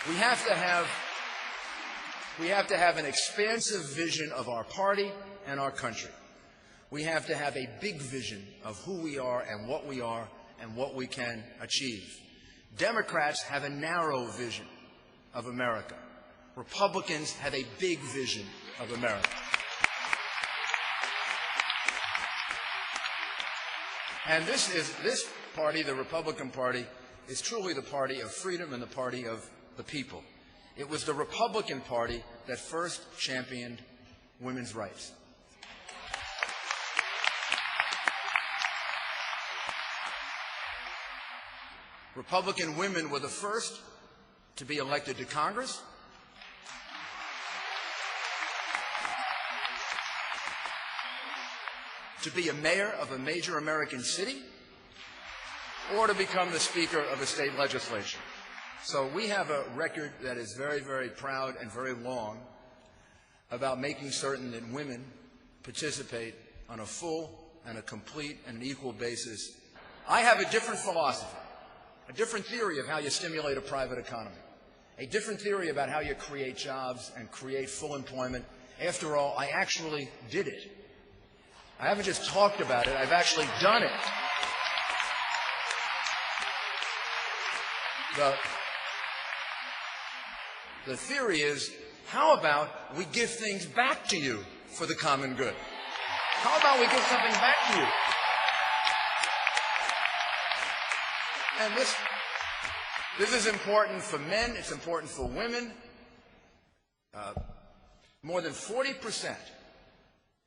We have to have an expansive vision of our party and our country. We have to have a big vision of who we are and what we can achieve. Democrats have a narrow vision of America. Republicans have a big vision of America. And this party, the Republican Party, is truly the party of freedom and the party of the people. It was the Republican Party that first championed women's rights. Republican women were the first to be elected to Congress, to be a mayor of a major American city, or to become the Speaker of a state legislature. So we have a record that is very, very proud and very long about making certain that women participate on a full and a complete and an equal basis. I have a different philosophy, a different theory of how you stimulate a private economy, a different theory about how you create jobs and create full employment. After all, I actually did it. I haven't just talked about it, I've actually done it. The theory is, how about we give things back to you for the common good? How about we give something back to you? And this is important for men, it's important for women. More than 40%,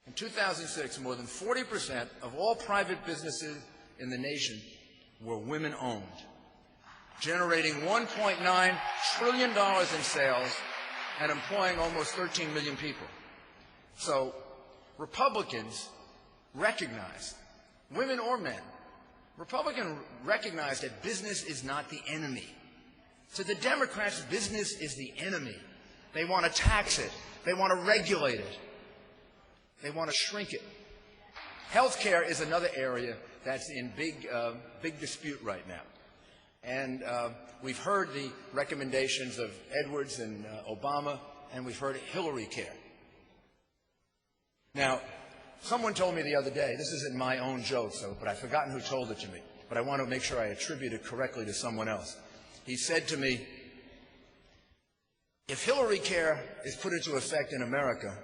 in 2006, more than 40% of all private businesses in the nation were women-owned, generating $1.9 trillion in sales and employing almost 13 million people. So Republicans recognize, women or men, Republicans recognize that business is not the enemy. To the Democrats, business is the enemy. They want to tax it. They want to regulate it. They want to shrink it. Healthcare is another area that's in big dispute right now. And we've heard the recommendations of Edwards and Obama, and we've heard Hillary care. Now, someone told me the other day, this isn't my own joke, but I've forgotten who told it to me, but I want to make sure I attribute it correctly to someone else. He said to me, if Hillary care is put into effect in America,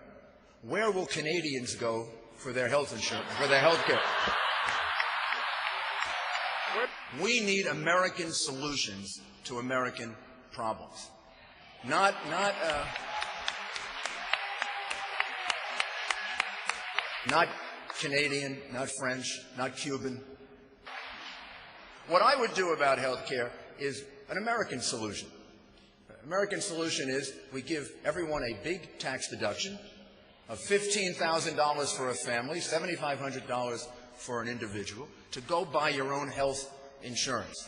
where will Canadians go for their health insurance, for their health care? We need American solutions to American problems. Not Canadian, not French, not Cuban. What I would do about health care is an American solution. American solution is we give everyone a big tax deduction of $15,000 for a family, $7,500 for an individual, to go buy your own health insurance.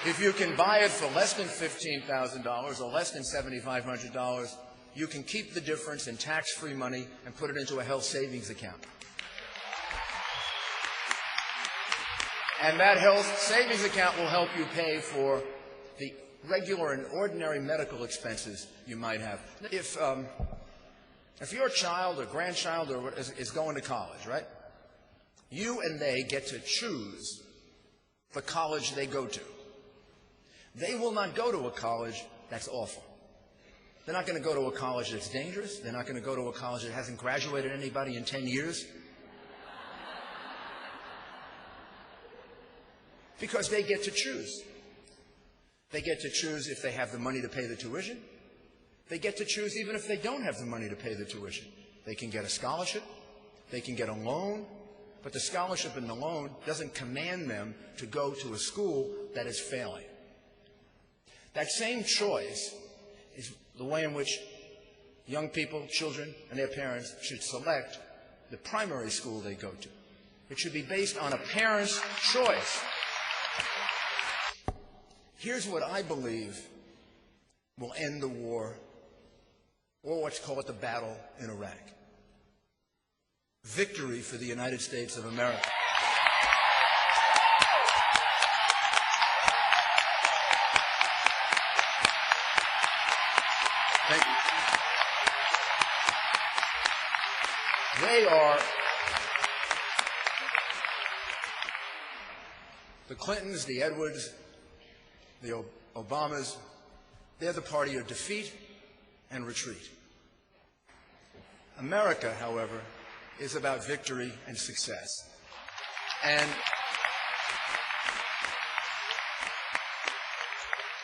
If you can buy it for less than $15,000 or less than $7,500, you can keep the difference in tax-free money and put it into a health savings account. And that health savings account will help you pay for the regular and ordinary medical expenses you might have. If your child or grandchild is going to college, right, you and they get to choose the college they go to. They will not go to a college that's awful. They're not going to go to a college that's dangerous. They're not going to go to a college that hasn't graduated anybody in 10 years. Because they get to choose. They get to choose if they have the money to pay the tuition. They get to choose even if they don't have the money to pay the tuition. They can get a scholarship. They can get a loan. But the scholarship and the loan doesn't command them to go to a school that is failing. That same choice is the way in which young people, children, and their parents should select the primary school they go to. It should be based on a parent's choice. Here's what I believe will end the war, or what's called the battle in Iraq. Victory for the United States of America. They are the Clintons, the Edwards, the Obamas. They're the party of defeat and retreat. America, however, is about victory and success. And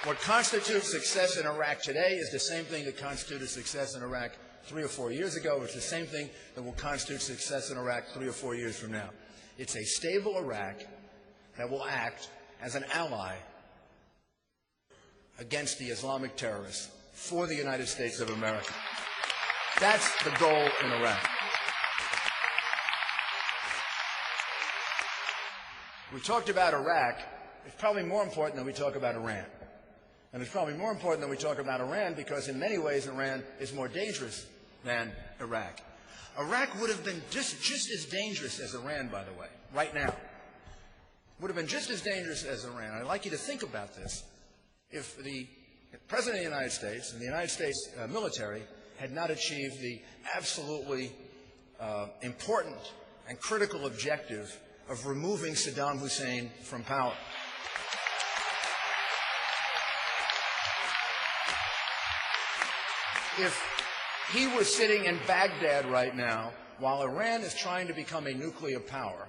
what constitutes success in Iraq today is the same thing that constituted success in Iraq 3 or 4 years ago. It's the same thing that will constitute success in Iraq 3 or 4 years from now. It's a stable Iraq that will act as an ally against the Islamic terrorists for the United States of America. That's the goal in Iraq. We talked about Iraq. It's probably more important than we talk about Iran. And it's probably more important than we talk about Iran because in many ways Iran is more dangerous than Iraq. Iraq would have been just as dangerous as Iran, by the way, right now. Would have been just as dangerous as Iran. I'd like you to think about this. If the President of the United States and the United States military had not achieved the absolutely important and critical objective of removing Saddam Hussein from power. If he was sitting in Baghdad right now while Iran is trying to become a nuclear power,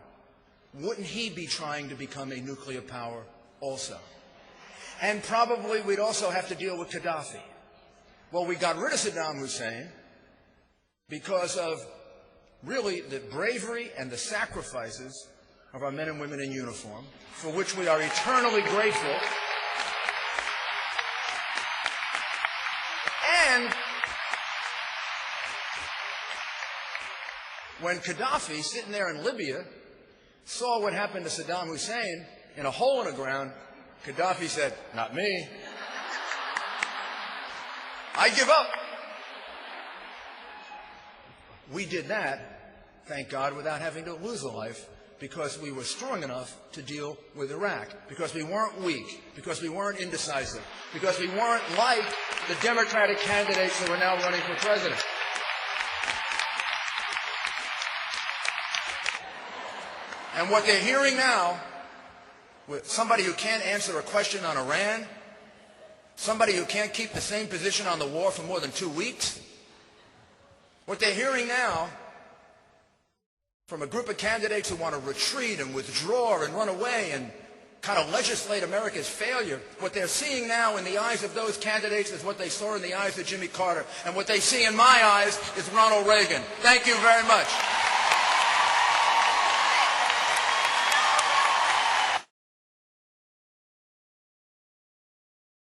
wouldn't he be trying to become a nuclear power also? And probably we'd also have to deal with Gaddafi. Well, we got rid of Saddam Hussein because of really the bravery and the sacrifices of our men and women in uniform, for which we are eternally grateful. And when Gaddafi, sitting there in Libya, saw what happened to Saddam Hussein in a hole in the ground, Gaddafi said, "Not me. I give up." We did that, thank God, without having to lose a life, because we were strong enough to deal with Iraq, because we weren't weak, because we weren't indecisive, because we weren't like the Democratic candidates who are now running for president. And what they're hearing now, with somebody who can't answer a question on Iran, somebody who can't keep the same position on the war for more than 2 weeks, what they're hearing now from a group of candidates who want to retreat and withdraw and run away and kind of legislate America's failure, what they're seeing now in the eyes of those candidates is what they saw in the eyes of Jimmy Carter. And what they see in my eyes is Ronald Reagan. Thank you very much.